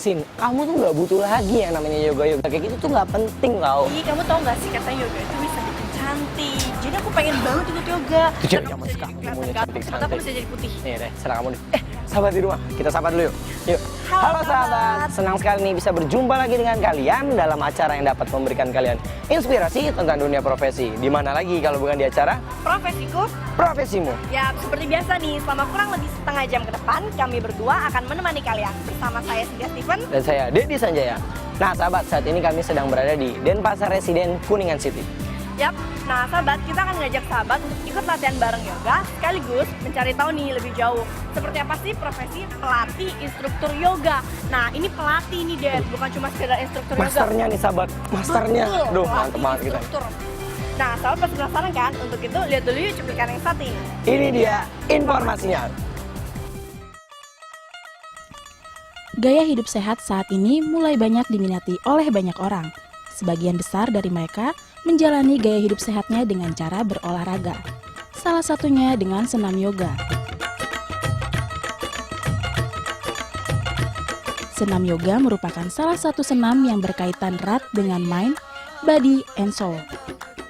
Sin, kamu tuh nggak butuh lagi yang namanya yoga-yoga kayak gitu tuh nggak penting tau. Ih, kamu tau gak sih katanya yoga itu bisa bikin cantik. Jadi aku pengen banget ikut yoga. Tuh cewek Dan zaman aku bisa sekarang jadi kelihatan maunya ganteng, mata aku cantik-cantik. bisa jadi putih. Nih deh, serah kamu deh. Sahabat di rumah, kita sapa dulu yuk. Yuk. Halo, sahabat, sahabat. senang sekali nih bisa berjumpa lagi dengan kalian dalam acara yang dapat memberikan kalian inspirasi tentang dunia profesi. Di mana lagi kalau bukan di acara Profesiku, Profesimu. ya seperti biasa nih, selama kurang lebih setengah jam ke depan, kami berdua akan menemani kalian. Bersama saya Cynthia Steven. Dan saya Dedi Sanjaya. Nah sahabat, saat ini kami sedang berada di Denpasar Residen Kuningan City. Yap, nah sahabat, kita akan ngajak sahabat untuk ikut latihan bareng yoga, sekaligus mencari tahu nih lebih jauh seperti apa sih profesi pelatih instruktur yoga. Nah ini pelatih nih Dad, bukan cuma sekedar instruktur yoga. Masternya nih sahabat, masternya. Betul, Duh, pelatih mantep banget kita. instruktur. Nah sahabat pasti penasaran kan? Untuk itu lihat dulu yuk cuplikan yang satu ini. Ini dia informasinya. Gaya hidup sehat saat ini mulai banyak diminati oleh banyak orang. Sebagian besar dari mereka menjalani gaya hidup sehatnya dengan cara berolahraga. Salah satunya dengan senam yoga. Senam yoga merupakan salah satu senam yang berkaitan erat dengan mind, body, and soul.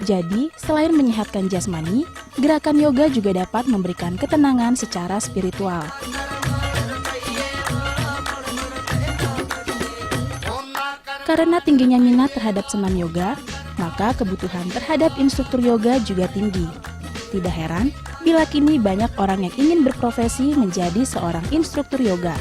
Jadi, selain menyehatkan jasmani, gerakan yoga juga dapat memberikan ketenangan secara spiritual. Karena tingginya minat terhadap senam yoga, maka kebutuhan terhadap instruktur yoga juga tinggi. Tidak heran bila kini banyak orang yang ingin berprofesi menjadi seorang instruktur yoga.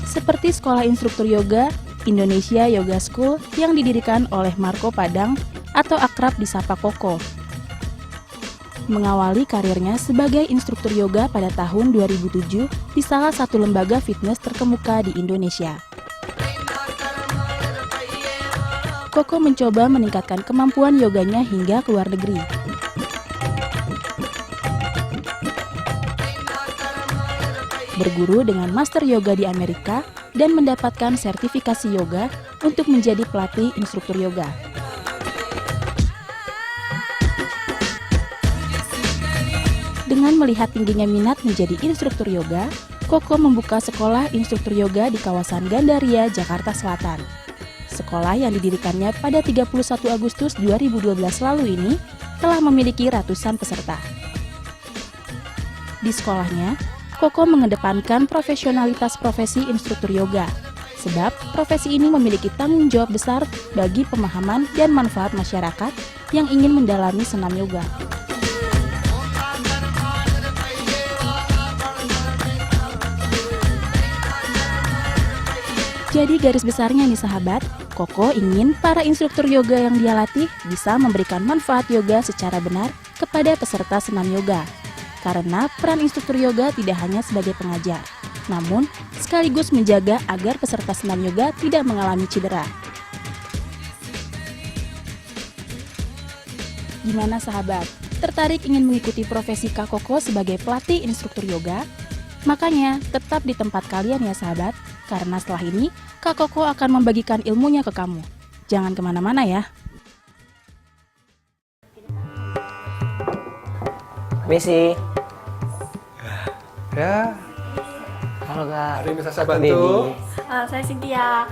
Seperti sekolah instruktur yoga, Indonesia Yoga School yang didirikan oleh Marco Padang atau akrab disapa Koko. Mengawali karirnya sebagai instruktur yoga pada tahun 2007 di salah satu lembaga fitness terkemuka di Indonesia. Koko mencoba meningkatkan kemampuan yoganya hingga ke luar negeri. Berguru dengan master yoga di Amerika dan mendapatkan sertifikasi yoga untuk menjadi pelatih instruktur yoga. Dengan melihat tingginya minat menjadi instruktur yoga, Koko membuka sekolah instruktur yoga di kawasan Gandaria, Jakarta Selatan. Sekolah yang didirikannya pada 31 Agustus 2012 lalu ini telah memiliki ratusan peserta. Di sekolahnya, Koko mengedepankan profesionalitas profesi instruktur yoga, sebab profesi ini memiliki tanggung jawab besar bagi pemahaman dan manfaat masyarakat yang ingin mendalami senam yoga. Jadi garis besarnya nih sahabat, Koko ingin para instruktur yoga yang dia latih bisa memberikan manfaat yoga secara benar kepada peserta senam yoga. Karena peran instruktur yoga tidak hanya sebagai pengajar, namun sekaligus menjaga agar peserta senam yoga tidak mengalami cedera. Gimana sahabat? Tertarik ingin mengikuti profesi Kak Koko sebagai pelatih instruktur yoga? Makanya tetap di tempat kalian ya sahabat, karena setelah ini Kak Koko akan membagikan ilmunya ke kamu. Jangan kemana-mana ya. Misi. Ya, Halo Kak. hari ini bisa Aku saya bantu. Saya Cynthia.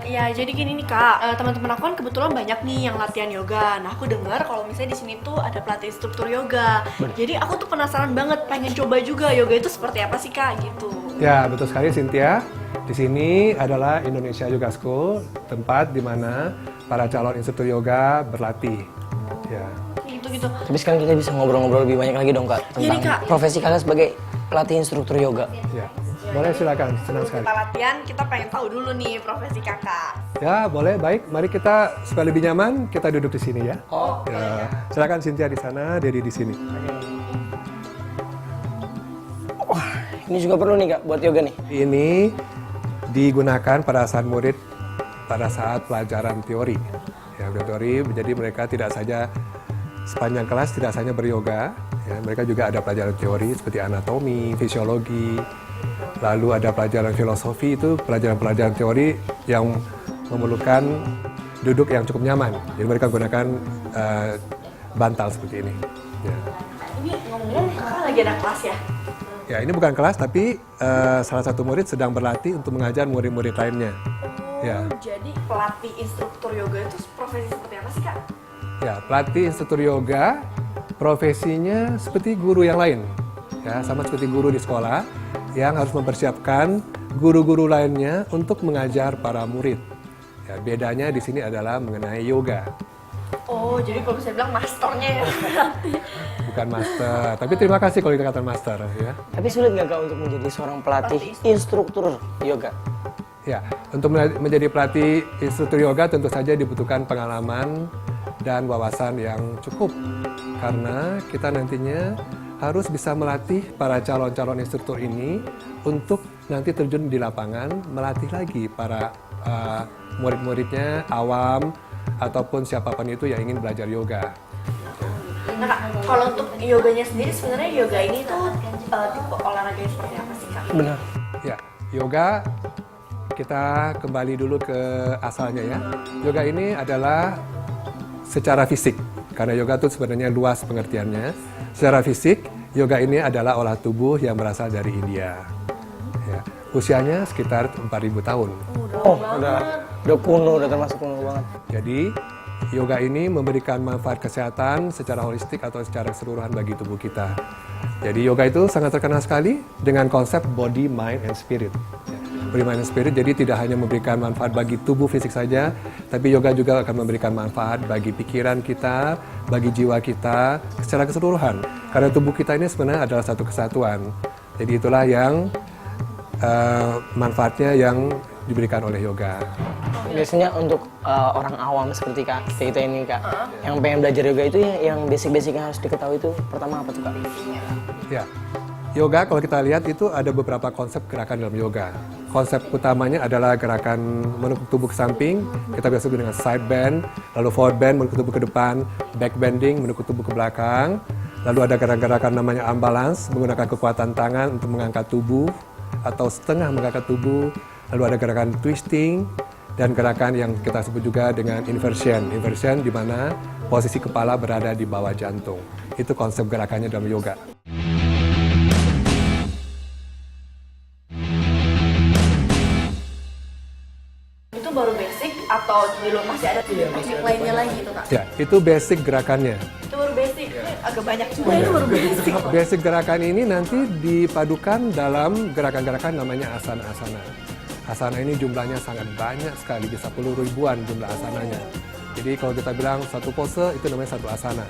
Ya, jadi gini nih Kak, teman-teman aku kan kebetulan banyak nih yang latihan yoga. Nah, aku dengar kalau misalnya di sini tuh ada pelatih instruktur yoga. Jadi aku tuh penasaran banget, pengen coba juga yoga itu seperti apa sih Kak, gitu. Ya, betul sekali Cynthia. Di sini adalah Indonesia Yoga School, tempat di mana para calon instruktur yoga berlatih. Ya. Gitu. Tapi sekarang kita bisa ngobrol-ngobrol lebih banyak lagi dong Kak Iya tentang nih, Kak. profesi kalian sebagai pelatih instruktur yoga. Ya. Boleh silakan, senang sekali. Kita latihan, kita pengen tahu dulu nih profesi Kakak. Ya, boleh, baik. Mari kita supaya lebih nyaman, kita duduk di sini ya. Oh. Ya. Silakan Cynthia di sana, Dedi di sini. Wah, ini juga perlu nih Kak buat yoga nih. Ini digunakan pada saat murid pada saat pelajaran teori. Ya, teori, jadi mereka tidak saja sepanjang kelas tidak hanya beryoga, ya, mereka juga ada pelajaran teori seperti anatomi, fisiologi, lalu ada pelajaran filosofi, itu pelajaran-pelajaran teori yang memerlukan duduk yang cukup nyaman. Jadi mereka gunakan bantal seperti ini. Ya. Ini ngomong-ngomong Kakak lagi ada kelas ya? Ya, ini bukan kelas, tapi salah satu murid sedang berlatih untuk mengajar murid-murid lainnya. Ya. Jadi pelatih instruktur yoga itu profesi seperti apa sih Kak? Ya, pelatih instruktur yoga profesinya seperti guru yang lain. Ya, sama seperti guru di sekolah yang harus mempersiapkan guru-guru lainnya untuk mengajar para murid. Ya, bedanya di sini adalah mengenai yoga. Oh, jadi kalau bisa bilang masternya ya. Bukan master, tapi terima kasih kalau dikatakan master ya. Tapi sulit nggak Kak untuk menjadi seorang pelatih instruktur yoga? Ya, untuk menjadi pelatih instruktur yoga tentu saja dibutuhkan pengalaman dan wawasan yang cukup. Karena kita nantinya harus bisa melatih para calon-calon instruktur ini untuk nanti terjun di lapangan, melatih lagi para murid-muridnya, awam, ataupun siapapun itu yang ingin belajar yoga. Nah Kak, kalau untuk yoganya sendiri sebenarnya yoga ini tuh tipe olahraga seperti apa sih Kak? Benar. Ya, yoga kita kembali dulu ke asalnya ya. Yoga ini adalah secara fisik, karena yoga itu sebenarnya luas pengertiannya. Secara fisik, yoga ini adalah olah tubuh yang berasal dari India. Ya, usianya sekitar 4.000 tahun. Oh, udah kuno, udah termasuk kuno banget. Jadi, yoga ini memberikan manfaat kesehatan secara holistik atau secara keseluruhan bagi tubuh kita. Jadi, yoga itu sangat terkenal sekali dengan konsep body, mind, and spirit. Body, mind, and spirit, jadi tidak hanya memberikan manfaat bagi tubuh fisik saja, tapi yoga juga akan memberikan manfaat bagi pikiran kita, bagi jiwa kita, secara keseluruhan. Karena tubuh kita ini sebenarnya adalah satu kesatuan. Jadi itulah yang manfaatnya yang diberikan oleh yoga. Biasanya untuk orang awam seperti Kak, kita ini Kak, yang pengen belajar yoga itu yang basic-basic yang harus diketahui itu pertama apa tuh Kak? Ya, yoga kalau kita lihat itu ada beberapa konsep gerakan dalam yoga. Konsep utamanya adalah gerakan menekuk tubuh ke samping, kita biasa sebut dengan side bend, lalu forward bend, menekuk tubuh ke depan, back bending, menekuk tubuh ke belakang. Lalu ada gerakan-gerakan namanya arm balance, menggunakan kekuatan tangan untuk mengangkat tubuh atau setengah mengangkat tubuh. Lalu ada gerakan twisting dan gerakan yang kita sebut juga dengan inversion. Inversion di mana posisi kepala berada di bawah jantung. Itu konsep gerakannya dalam yoga. Itu baru basic atau belum masih ada teknik lainnya lagi gitu Kak? Ya, itu basic gerakannya. Itu baru basic, agak banyak juga itu baru basic. Basic gerakan ini nanti dipadukan dalam gerakan-gerakan namanya asana-asana. Asana ini jumlahnya sangat banyak sekali, bisa puluh ribuan jumlah asananya. Jadi kalau kita bilang satu pose itu namanya satu asana.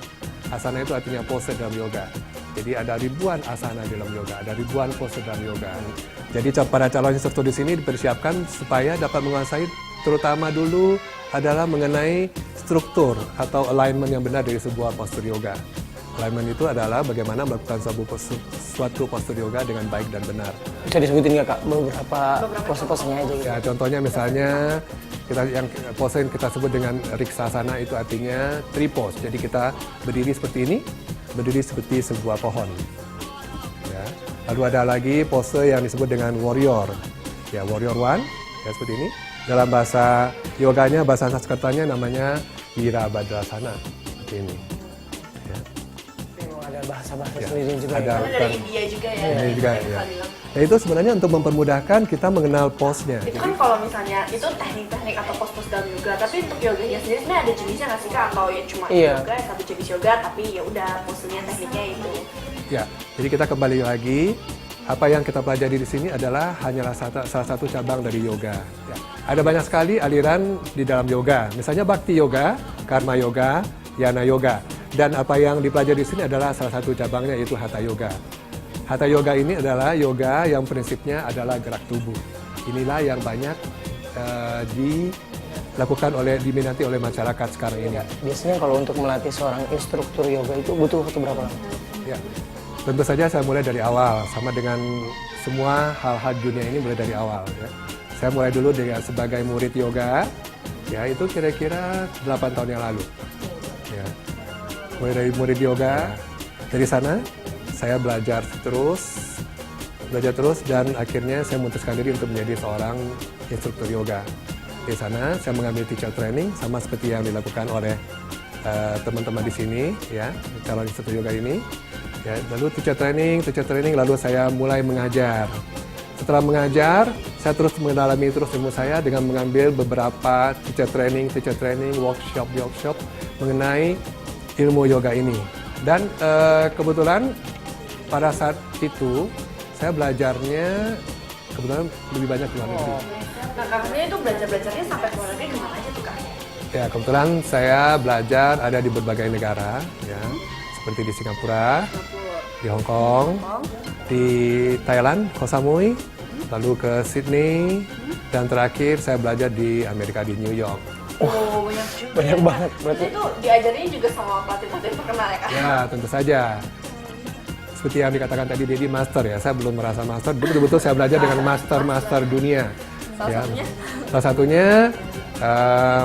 Asana itu artinya pose dalam yoga. Jadi ada ribuan asana dalam yoga, ada ribuan pose dalam yoga. Jadi para calon instruktur di sini dipersiapkan supaya dapat menguasai terutama dulu adalah mengenai struktur atau alignment yang benar dari sebuah postur yoga. Alignment itu adalah bagaimana melakukan suatu postur yoga dengan baik dan benar. Bisa disebutin nggak Kak beberapa pose-posenya aja gitu? Ya, contohnya misalnya yang pose yang kita sebut dengan Riksasana itu artinya tree pose. Jadi kita berdiri seperti ini, berdiri seperti sebuah pohon. Ya. Lalu ada lagi pose yang disebut dengan warrior. Ya, warrior one, ya seperti ini. Dalam bahasa yoganya, bahasa Sanskertanya namanya Wirabhadrasana. Seperti ini. Ada bahasa-bahasa Ya, sendiri juga ada. ya? Dari India juga ya? Ini juga, ya. Nah, itu sebenarnya untuk mempermudahkan kita mengenal pose-nya. Itu kan kalau misalnya itu teknik-teknik atau pos-pos dalam yoga, tapi untuk yoganya sendiri sebenarnya ada jenisnya nggak sih Kak? Atau ya cuma yoga, satu jenis yoga, tapi ya udah posenya tekniknya itu. Ya, jadi kita kembali lagi. Apa yang kita pelajari di sini adalah hanyalah salah satu cabang dari yoga. Ya. Ada banyak sekali aliran di dalam yoga. Misalnya Bhakti Yoga, Karma Yoga, Yana Yoga. Dan apa yang dipelajari di sini adalah salah satu cabangnya yaitu Hatha Yoga. Hatha Yoga ini adalah yoga yang prinsipnya adalah gerak tubuh. Inilah yang banyak dilakukan diminati oleh masyarakat sekarang ini. Biasanya kalau untuk melatih seorang instruktur yoga itu butuh waktu berapa lama? Ya, tentu saja saya mulai dari awal, sama dengan semua hal-hal dunia ini mulai dari awal. Ya. Saya mulai dulu dengan sebagai murid yoga, ya itu kira-kira 8 tahun yang lalu. Ya. Mulai dari murid yoga, dari sana saya belajar terus dan akhirnya saya memutuskan diri untuk menjadi seorang instruktur yoga. Di sana saya mengambil teacher training sama seperti yang dilakukan oleh teman-teman di sini, ya calon instruktur yoga ini. Ya, lalu teacher training, lalu saya mulai mengajar. Setelah mengajar, saya terus mendalami terus ilmu saya dengan mengambil beberapa teacher training, workshop mengenai ilmu yoga ini. Dan kebetulan pada saat itu saya belajarnya kebetulan lebih banyak di luar negeri. Nah, kakaknya itu belajarnya sampai ke luar negeri kemana aja tuh, Kak? Ya, kebetulan saya belajar ada di berbagai negara, ya, seperti di Singapura, di Hong Kong, di Thailand, Koh Samui, lalu ke Sydney, dan terakhir saya belajar di Amerika, di New York. Oh, banyak juga. Banyak ya, Kak. banget, berarti. Itu diajarinnya juga sama pelatih-pelatih terkenal ya, Kak? Ya, tentu saja. Seperti yang dikatakan tadi, Dedi master ya. Saya belum merasa master, betul-betul saya belajar dengan master dunia. Salah satunya? Salah satunya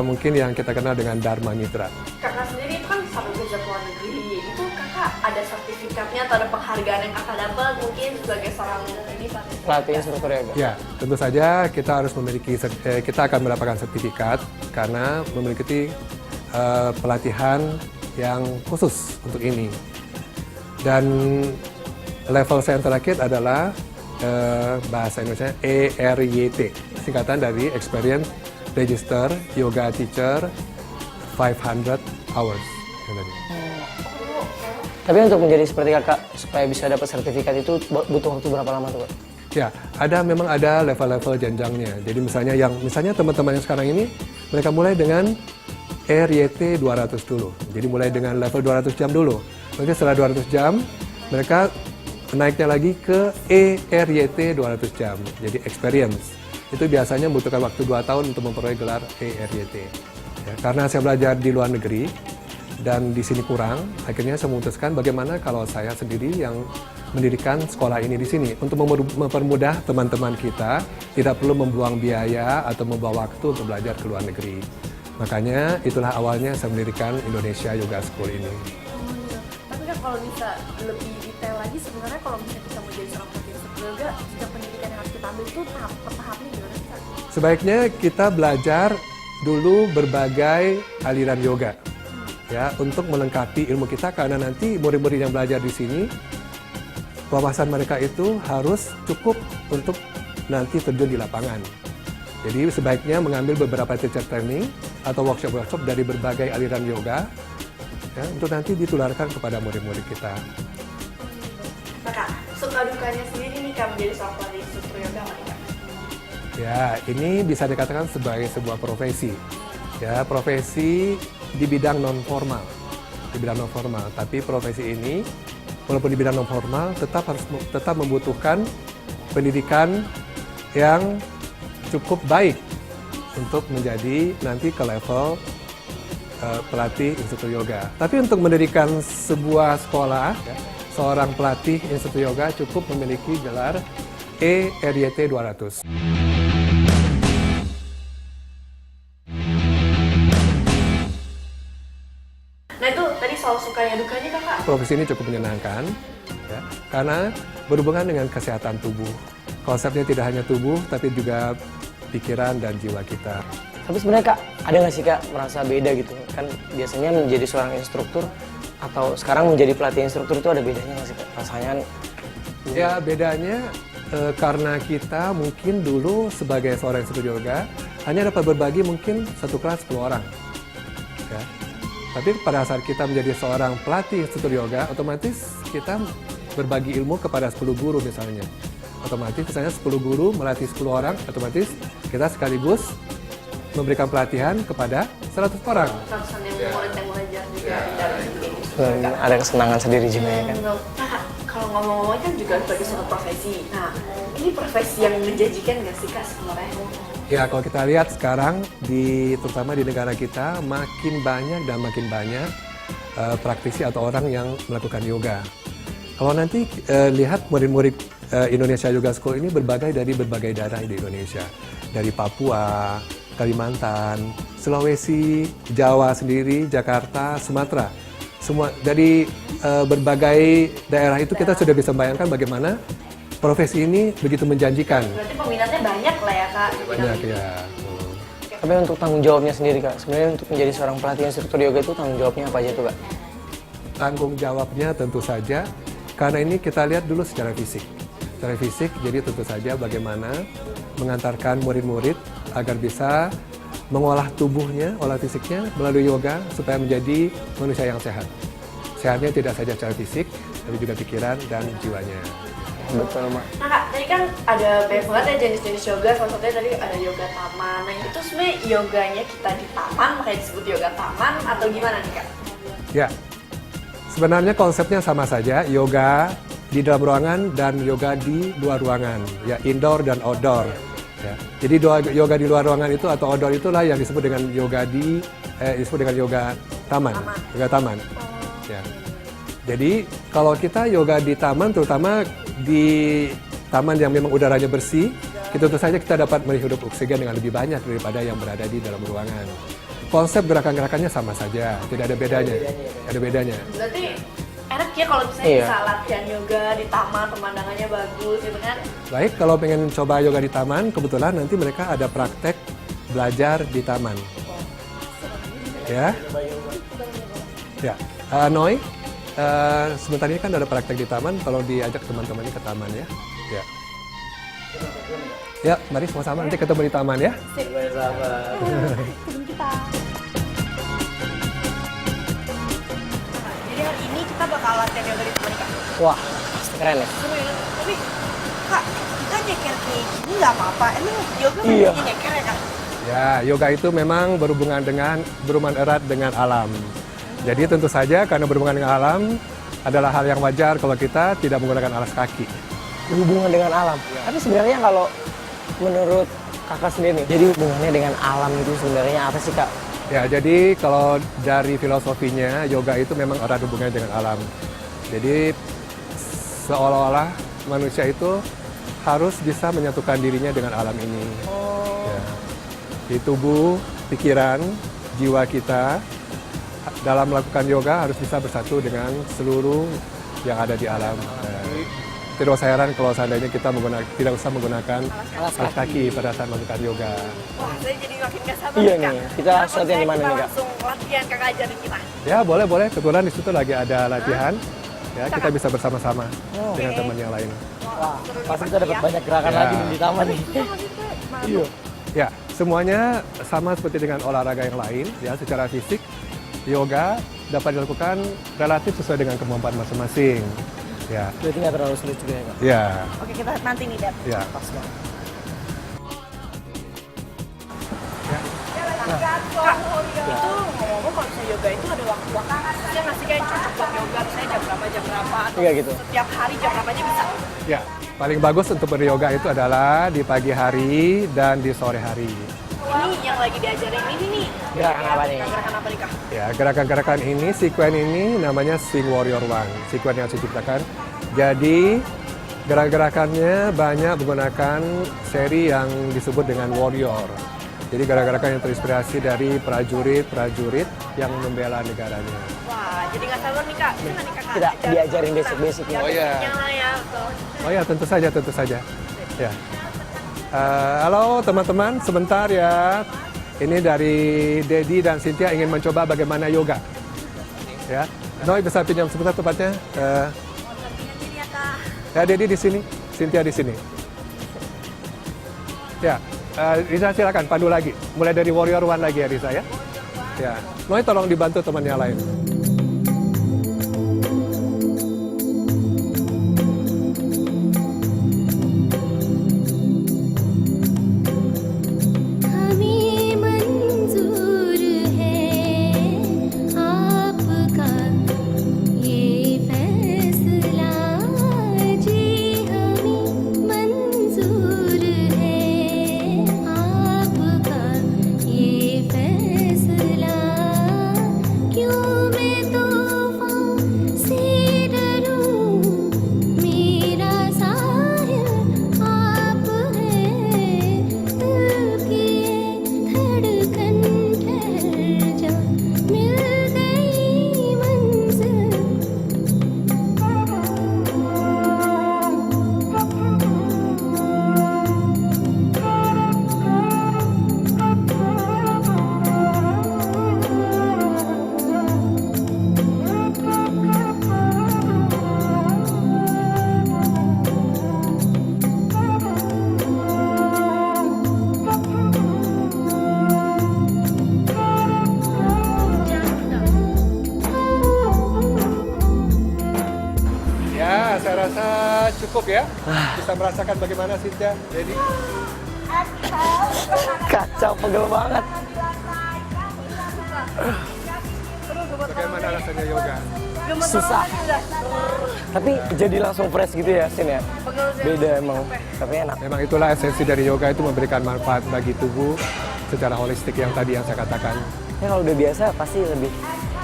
mungkin yang kita kenal dengan Dharma Mitra. Kakak sendiri itu kan sampai belajar ke luar negeri. Itu kakak ada sertifikatnya atau ada penghargaan yang kakak dapat mungkin sebagai seorang ini Pelatih instruktur yoga. Ya, tentu saja kita harus memiliki, kita akan mendapatkan sertifikat karena memiliki pelatihan yang khusus untuk ini. Dan level saya yang terakhir adalah bahasa Indonesia ERYT, singkatan dari Experience Register Yoga Teacher 500 Hours. Tapi untuk menjadi seperti kakak, supaya bisa dapat sertifikat itu butuh waktu berapa lama tuh, Kak? Ya, memang ada level-level jenjangnya. Jadi misalnya teman-teman yang sekarang ini, mereka mulai dengan ERYT 200 dulu. Jadi mulai dengan level 200 jam dulu. Nanti setelah 200 jam, mereka naiknya lagi ke ERYT 200 jam. Jadi experience. Itu biasanya membutuhkan waktu 2 tahun untuk memperoleh gelar ERYT. Ya, karena saya belajar di luar negeri, dan di sini kurang, akhirnya saya memutuskan bagaimana kalau saya sendiri yang mendirikan sekolah ini di sini untuk mempermudah teman-teman kita tidak perlu membuang biaya atau membawa waktu untuk belajar ke luar negeri. Makanya itulah awalnya saya mendirikan Indonesia Yoga School ini. Tapi kan kalau bisa lebih detail lagi sebenarnya kalau misalnya kita mau jadi seorang pelatih instruktur yoga, jenjang pendidikan yang harus kita ambil itu tahap per tahapnya gimana sih, Kak? Sebaiknya kita belajar dulu berbagai aliran yoga. Ya, untuk melengkapi ilmu kita karena nanti murid-murid yang belajar di sini wawasan mereka itu harus cukup untuk nanti terjun di lapangan. Jadi sebaiknya mengambil beberapa teacher training atau workshop dari berbagai aliran yoga ya, untuk nanti ditularkan kepada murid-murid kita. Kakak, suka dukanya sendiri nih Kak menjadi seorang pelatih instruktur yoga apa nih, Kak? Ya, ini bisa dikatakan sebagai sebuah profesi. Ya, profesi di bidang non formal. Tapi profesi ini walaupun di bidang non formal tetap membutuhkan pendidikan yang cukup baik untuk menjadi nanti ke level pelatih instruktur yoga. Tapi untuk mendirikan sebuah sekolah, ya, seorang pelatih instruktur yoga cukup memiliki gelar ERYT 200. Nah itu tadi soal sukanya dukanya Kakak. Profesi ini cukup menyenangkan, ya, karena berhubungan dengan kesehatan tubuh. Konsepnya tidak hanya tubuh, tapi juga pikiran dan jiwa kita. Tapi sebenarnya Kak, ada nggak sih Kak merasa beda gitu? Kan biasanya menjadi seorang instruktur atau sekarang menjadi pelatih instruktur itu ada bedanya nggak sih Kak? Rasanya Ya bedanya karena kita mungkin dulu sebagai seorang instruktur yoga hanya dapat berbagi mungkin satu kelas 10 orang. Ya. Tapi pada saat kita menjadi seorang pelatih instruktur yoga, otomatis kita berbagi ilmu kepada 10 guru misalnya. Otomatis misalnya 10 guru melatih 10 orang, otomatis kita sekaligus memberikan pelatihan kepada 100 orang. Ratusan yang murid yang belajar juga dari sini. ada kesenangan sendiri juga ya kan? Nah, kalau ngomong-ngomong kan juga sebagai suatu profesi. Nah, ini profesi yang menjanjikan nggak sih Kak sebenarnya? Ya kalau kita lihat sekarang terutama di negara kita makin banyak praktisi atau orang yang melakukan yoga. Kalau nanti lihat murid-murid Indonesia Yoga School ini dari berbagai daerah di Indonesia, dari Papua, Kalimantan, Sulawesi, Jawa sendiri, Jakarta, Sumatera, semua dari berbagai daerah itu kita sudah bisa membayangkan bagaimana profesi ini begitu menjanjikan. Berarti peminatnya banyak lah ya Kak? Banyak ya. Tapi untuk tanggung jawabnya sendiri Kak, sebenarnya untuk menjadi seorang pelatih instruktur yoga itu tanggung jawabnya apa aja tuh Kak? Tanggung jawabnya tentu saja Karena ini kita lihat dulu secara fisik. Secara fisik, jadi tentu saja bagaimana mengantarkan murid-murid agar bisa mengolah tubuhnya, olah fisiknya melalui yoga supaya menjadi manusia yang sehat. Sehatnya tidak saja secara fisik, tapi juga pikiran dan jiwanya. Betul, Mak. Nah Kak, tadi kan ada banyak banget ya jenis-jenis yoga, salah satunya tadi ada yoga taman. Nah itu sebenarnya yoganya kita di taman, makanya disebut yoga taman atau gimana nih Kak? Ya, sebenarnya konsepnya sama saja, yoga di dalam ruangan dan yoga di luar ruangan, ya indoor dan outdoor. Ya. Jadi yoga di luar ruangan itu atau outdoor itulah yang disebut dengan yoga disebut dengan yoga taman. Yoga taman. Ya. Jadi kalau kita yoga di taman, terutama di taman yang memang udaranya bersih, tentu saja kita dapat menghirup oksigen dengan lebih banyak daripada yang berada di dalam ruangan. Konsep gerakan-gerakannya sama saja, tidak ada bedanya. Ada bedanya. Berarti enak ya kalau misalnya Iya. bisa latihan yoga di taman, pemandangannya bagus gitu kan? Baik, kalau pengen coba yoga di taman, kebetulan nanti mereka ada praktek belajar di taman. Ya, ya. Noi, sebentar ini kan ada praktek di taman. Kalau diajak teman-temannya ke taman ya. Ya. Ya, mari sama-sama nanti ketemu di taman ya. Jadi hari ini kita bakal latihan yoga di taman Kak. Wah, pasti keren ya. Seru ya, tapi Kak, kita nyeker kayak gini nggak apa-apa. Emang yoga Iya. masih nyeker ya Kak? Ya, yoga itu memang berhubungan erat dengan alam. Jadi tentu saja karena berhubungan dengan alam adalah hal yang wajar kalau kita tidak menggunakan alas kaki. Hubungan dengan alam. Tapi sebenarnya kalau menurut kakak sendiri nih, jadi hubungannya dengan alam itu sebenarnya apa sih kak? Ya, jadi kalau dari filosofinya, yoga itu memang erat hubungannya dengan alam. Jadi seolah-olah manusia itu harus bisa menyatukan dirinya dengan alam ini. Ya. Di tubuh, pikiran, jiwa kita dalam melakukan yoga harus bisa bersatu dengan seluruh yang ada di alam. Tidak usah heran kalau seandainya kita tidak usah menggunakan alas kaki pada saat melakukan yoga. Wah, saya jadi makin gak sabar Iya nih Kak. nih, kita Langsung latihan di mana kita nih, Kak? langsung latihan Kakak ajarin kita. Ya, boleh. Kebetulan di situ lagi ada latihan. Ya, kita bisa bersama-sama dengan teman yang lain. Wah, pasti kita dapat banyak gerakan Ya. lagi nih di taman nih. Iya. Ya, semuanya sama seperti dengan olahraga yang lain. Ya, secara fisik, yoga dapat dilakukan relatif sesuai dengan kemampuan masing-masing. Ya, Berarti nggak terlalu sulit juga ya kak? ya, Oke, kita nanti nih, Dad. ya. Pas banget. Kak, itu ngomong-ngomong kalau misalnya yoga itu ada waktu-waktu khususnya nggak sih kayak cocok buat yoga, misalnya jam berapa, atau Iya gitu. setiap hari jam berapa aja bisa? Ya, paling bagus untuk beryoga itu adalah di pagi hari dan di sore hari. Ini yang lagi diajarin ini nih. Gerakan apa nih? Gerakan apa nih, Kak? Ya, gerakan-gerakan ini, sekuen ini namanya Swing Warrior One, sekuen yang saya ciptakan. Jadi, gerak-gerakannya banyak menggunakan seri yang disebut dengan warrior. Jadi, gerakan-gerakan yang terinspirasi dari prajurit-prajurit yang membela negaranya. Wah, jadi nggak sabar nih, Kak. Gimana nih, Kakak? Kita Ajarin diajarin kita. basic-basicnya. Oh, iya. Yang lah ya. Tuh. Oh ya, tentu saja. Ya. Halo teman-teman, sebentar ya. Ini dari Dedi dan Cynthia ingin mencoba bagaimana yoga. Ya, Noi bisa pinjam sebentar tempatnya. Ya, Dedi di sini, Cynthia di sini. Ya, Risa silakan pandu lagi. Mulai dari Warrior One lagi ya Risa ya. Ya, Noi tolong dibantu temannya lain. हमें मंजूर है आपका ये फैसला जी हमें मंजूर है आपका ये फैसला क्यों मैं saya rasa cukup ya. Bisa merasakan bagaimana Cynthia, jadi Kacau, pegel banget. bagaimana rasanya yoga? Susah. Tapi jadi langsung fresh gitu ya, Sin ya? Beda emang, tapi enak. Memang itulah esensi dari yoga, itu memberikan manfaat bagi tubuh secara holistik yang tadi yang saya katakan. Ya kalau udah biasa pasti lebih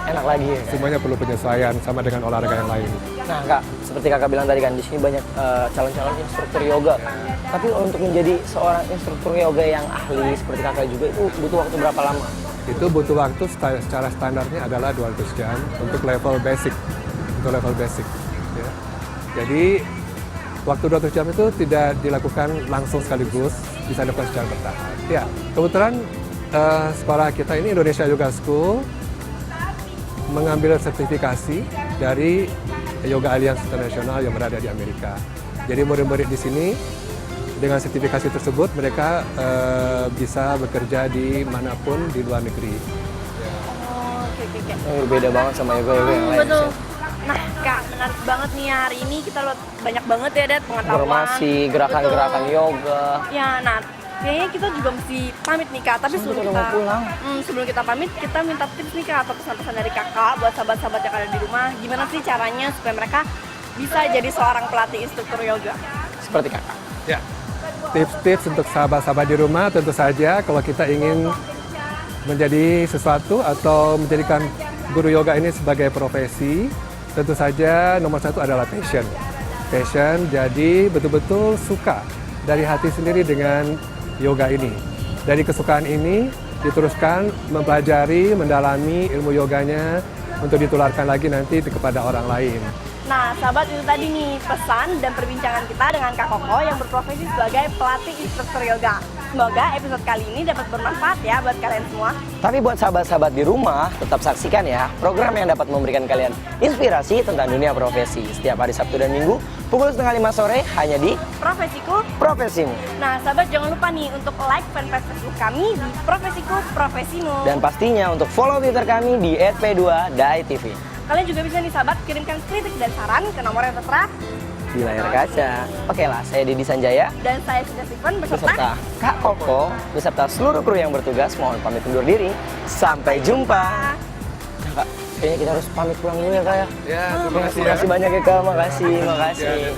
enak lagi ya. Kak? Semuanya perlu penyesuaian sama dengan olahraga yang lain. Nah Kak, seperti Kakak bilang tadi kan, di sini banyak calon-calon instruktur yoga. Tapi untuk menjadi seorang instruktur yoga yang ahli seperti Kakak juga itu butuh waktu berapa lama? Itu butuh waktu secara standarnya adalah 200 jam untuk level basic. Untuk level basic. Ya. Jadi waktu 200 jam itu tidak dilakukan langsung sekaligus, bisa dilakukan secara bertahap. Ya, kebetulan sekolah kita ini Indonesia Yoga School mengambil sertifikasi dari Yoga Alliance International yang berada di Amerika. Jadi murid-murid di sini dengan sertifikasi tersebut mereka bisa bekerja di manapun di luar negeri. Oke. Beda banget sama yoga-yoga yang lain. Betul. sih. Nah, Kak, menarik banget nih hari ini kita lihat banyak banget ya, Dat, pengetahuan. Informasi, gerakan-gerakan Betul. yoga. Ya, nah, kayaknya kita juga mesti pamit nih, Kak. Tapi Sampai sebelum kita kita mau pulang. sebelum kita pamit, kita minta tips nih, Kak, atau pesan-pesan dari Kakak buat sahabat-sahabat yang ada di rumah. Gimana sih caranya supaya mereka bisa jadi seorang pelatih instruktur yoga? Seperti Kakak. Ya, tips-tips untuk sahabat-sahabat di rumah tentu saja kalau kita ingin menjadi sesuatu atau menjadikan guru yoga ini sebagai profesi, tentu saja nomor satu adalah passion. Passion, jadi betul-betul suka dari hati sendiri dengan yoga ini. Dari kesukaan ini diteruskan mempelajari, mendalami ilmu yoganya untuk ditularkan lagi nanti kepada orang lain. Nah, sahabat, itu tadi nih pesan dan perbincangan kita dengan Kak Koko yang berprofesi sebagai pelatih instruktur yoga. Semoga episode kali ini dapat bermanfaat ya buat kalian semua. Tapi buat sahabat-sahabat di rumah, tetap saksikan ya program yang dapat memberikan kalian inspirasi tentang dunia profesi. Setiap hari Sabtu dan Minggu, pukul 4:30 sore, hanya di Profesiku. Profesimu. Nah, sahabat, jangan lupa nih untuk like fanpage Facebook kami di Profesiku Profesimu. Dan pastinya untuk follow Twitter kami di @p2daitv. Kalian juga bisa nih sahabat kirimkan kritik dan saran ke nomor yang tertera. Di layar kaca. Oke lah, saya Dedi Sanjaya Dan saya Sinta Steven beserta beserta Kak Koko beserta seluruh kru yang bertugas mohon pamit undur diri. Sampai jumpa. Nah, Kak, kayaknya kita harus pamit pulang dulu ya Kak ya. Ya, Terima kasih banyak ya Kak, makasih. Ya,